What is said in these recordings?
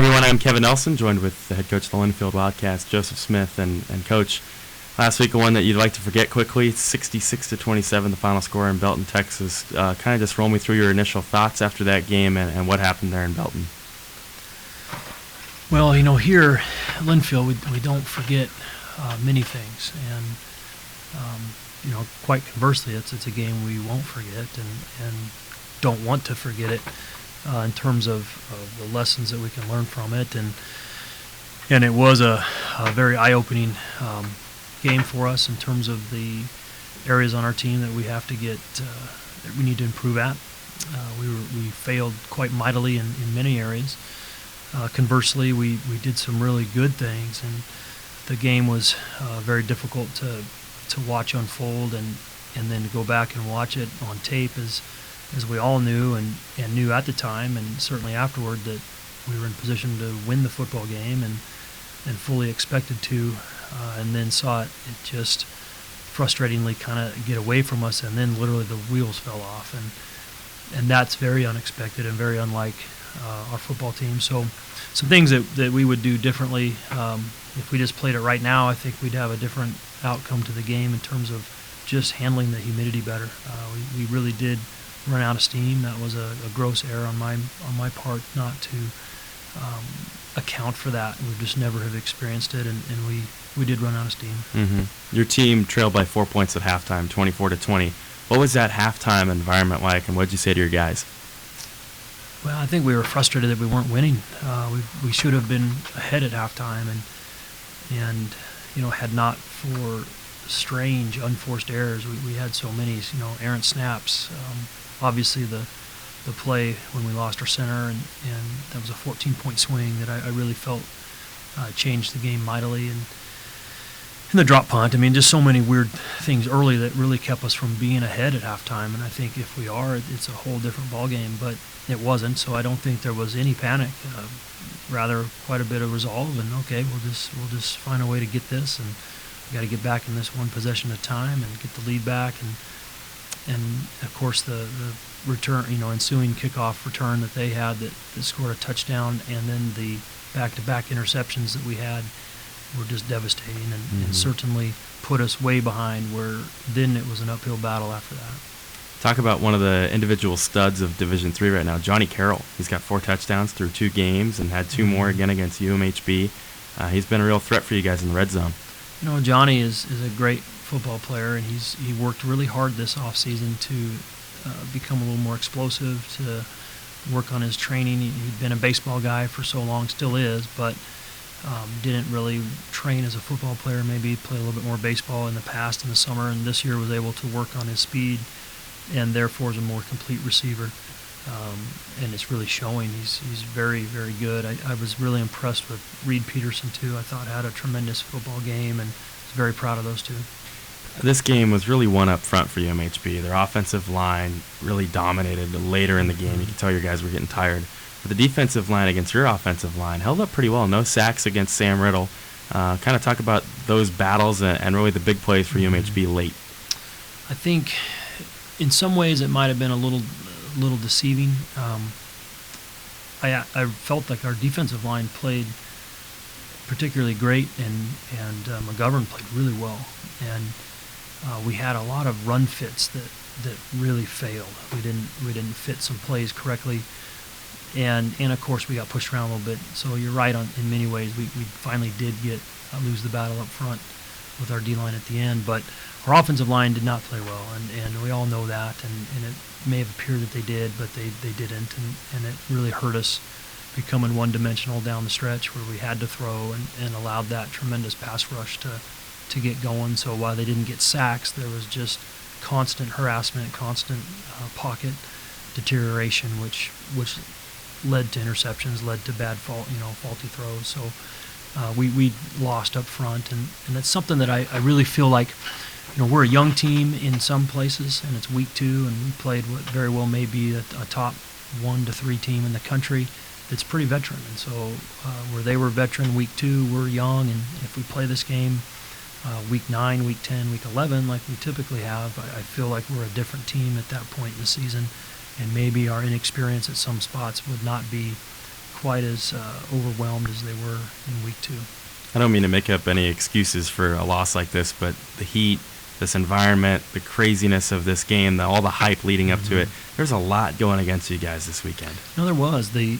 everyone, I'm Kevin Nelson, joined with the head coach of the Linfield Wildcats, Joseph Smith, and Coach. Last week, one that you'd like to forget quickly, 66-27, the final score in Belton, Texas. Kind of just roll me through your initial thoughts after that game and what happened there in Belton. Well, here at Linfield, we don't forget many things, and quite conversely, it's a game we won't forget and don't want to forget it in terms of the lessons that we can learn from it, and it was a very eye-opening game for us in terms of the areas on our team that we have to get that we need to improve at. We failed quite mightily in many areas. Conversely, we did some really good things, and the game was very difficult to watch unfold, and then to go back and watch it on tape as we all knew and knew at the time, and certainly afterward, that we were in position to win the football game and fully expected to, and then saw it just frustratingly kind of get away from us, and then literally the wheels fell off, and that's very unexpected and very unlike our football team. So some things that we would do differently. If we just played it right now, I think we'd have a different outcome to the game in terms of just handling the humidity better. We really did run out of steam. That was a gross error on my part not to account for that. We just never have experienced it, and we did run out of steam. Mm-hmm. Your team trailed by 4 points at halftime, 24-20. What was that halftime environment like, and what did you say to your guys? Well, I think we were frustrated that we weren't winning. We should have been ahead at halftime, and had not for strange unforced errors. We had so many errant snaps. Obviously the play when we lost our center, and that was a 14-point swing that I really felt changed the game mightily, and the drop punt. Just so many weird things early that really kept us from being ahead at halftime, and I think if we are, it's a whole different ball game, but it wasn't, so I don't think there was any panic. Rather, quite a bit of resolve, and okay, we'll just find a way to get this, and we got to get back in this one possession at a time and get the lead back, and of course the return, ensuing kickoff return that they had that scored a touchdown, and then the back-to-back interceptions that we had were just devastating, and certainly put us way behind, where then it was an uphill battle after that. Talk about one of the individual studs of Division III right now, Johnny Carroll. He's got 4 touchdowns through 2 games and had 2 more again against UMHB. He's been a real threat for you guys in the red zone. Johnny is a great football player, and he worked really hard this offseason to become a little more explosive, to work on his training. He'd been a baseball guy for so long, still is, but didn't really train as a football player. Maybe played a little bit more baseball in the past in the summer, and this year was able to work on his speed, and therefore is a more complete receiver. And it's really showing. He's very, very good. I was really impressed with Reed Peterson, too. I thought had a tremendous football game, and was very proud of those two. This game was really one up front for UMHB. Their offensive line really dominated later in the game. You could tell your guys were getting tired. But the defensive line against your offensive line held up pretty well. No sacks against Sam Riddle. Kind of talk about those battles and really the big plays for UMHB late. I think in some ways it might have been a little deceiving. I felt like our defensive line played particularly great, and McGovern played really well, and we had a lot of run fits that really failed. We didn't fit some plays correctly, and of course we got pushed around a little bit. So you're right in many ways. We finally did lose the battle up front with our D-line at the end, but our offensive line did not play well, and we all know that, and it may have appeared that they did, but they didn't, and it really hurt us, becoming one-dimensional down the stretch where we had to throw and allowed that tremendous pass rush to get going. So while they didn't get sacks, there was just constant harassment, constant pocket deterioration, which led to interceptions, led to bad faulty throws. So we lost up front, and that's something that I really feel like, we're a young team in some places, and it's week 2, and we played what very well may be a top 1 to 3 team in the country that's pretty veteran. And so where they were veteran week 2, we're young, and if we play this game week 9, week 10, week 11 like we typically have, I feel like we're a different team at that point in the season, and maybe our inexperience at some spots would not be quite as overwhelmed as they were in week 2. I don't mean to make up any excuses for a loss like this, but the heat, this environment, the craziness of this game, all the hype leading up to it, there's a lot going against you guys this weekend. No, there was. The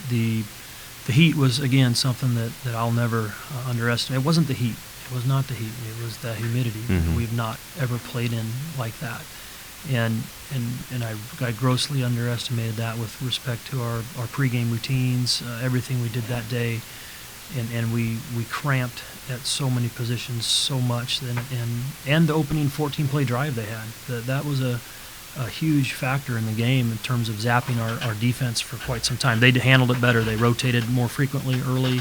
heat was, again, something that I'll never underestimate. It wasn't the heat. It was not the heat. It was the humidity. We've not ever played in like that. And I grossly underestimated that with respect to our pregame routines, everything we did that day. And we cramped at so many positions so much, and the opening 14-play drive they had. That was a huge factor in the game in terms of zapping our defense for quite some time. They handled it better. They rotated more frequently early.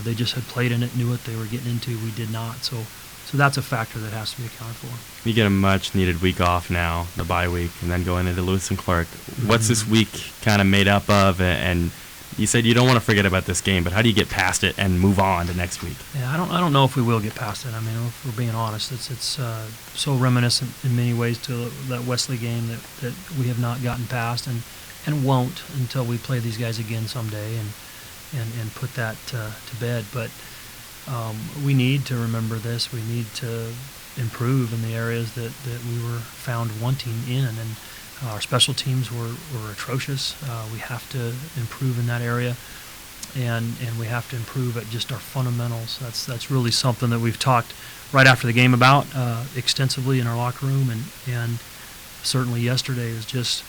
They just had played in it, knew what they were getting into. We did not. So that's a factor that has to be accounted for. You get a much-needed week off now, the bye week, and then going into Lewis and Clark. What's this week kind of made up of? And you said you don't want to forget about this game, but how do you get past it and move on to next week? Yeah, I don't know if we will get past it. I mean, if we're being honest, it's so reminiscent in many ways to that Wesley game that we have not gotten past and won't until we play these guys again someday and put that to bed. But we need to remember this. We need to improve in the areas that we were found wanting in, and our special teams were atrocious. We have to improve in that area, and we have to improve at just our fundamentals. That's really something that we've talked right after the game about extensively in our locker room, and certainly yesterday is just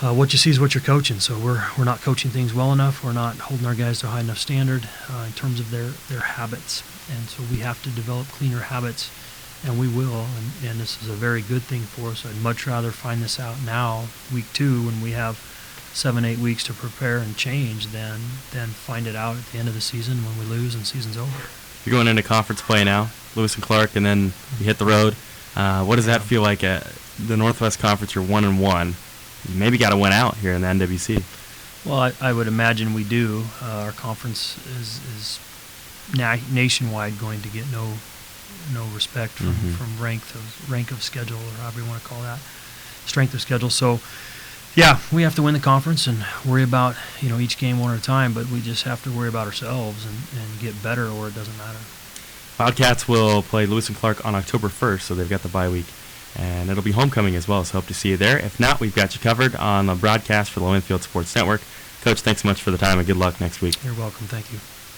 what you see is what you're coaching. So we're not coaching things well enough. We're not holding our guys to a high enough standard in terms of their habits, and so we have to develop cleaner habits. And we will, and this is a very good thing for us. I'd much rather find this out now, week 2, when we have 7-8 weeks to prepare and change, than find it out at the end of the season when we lose and season's over. You're going into conference play now, Lewis and Clark, and then you hit the road. What does that feel like at the Northwest Conference? You're 1-1. You maybe got to win out here in the NWC. Well, I would imagine we do. Our conference is nationwide going to get no respect from rank of schedule, or however you want to call that, strength of schedule. So, yeah, we have to win the conference and worry about each game one at a time. But we just have to worry about ourselves and get better, or it doesn't matter. Wildcats will play Lewis and Clark on October 1st, so they've got the bye week, and it'll be homecoming as well. So hope to see you there. If not, we've got you covered on the broadcast for the Linfield Sports Network. Coach, thanks so much for the time, and good luck next week. You're welcome. Thank you.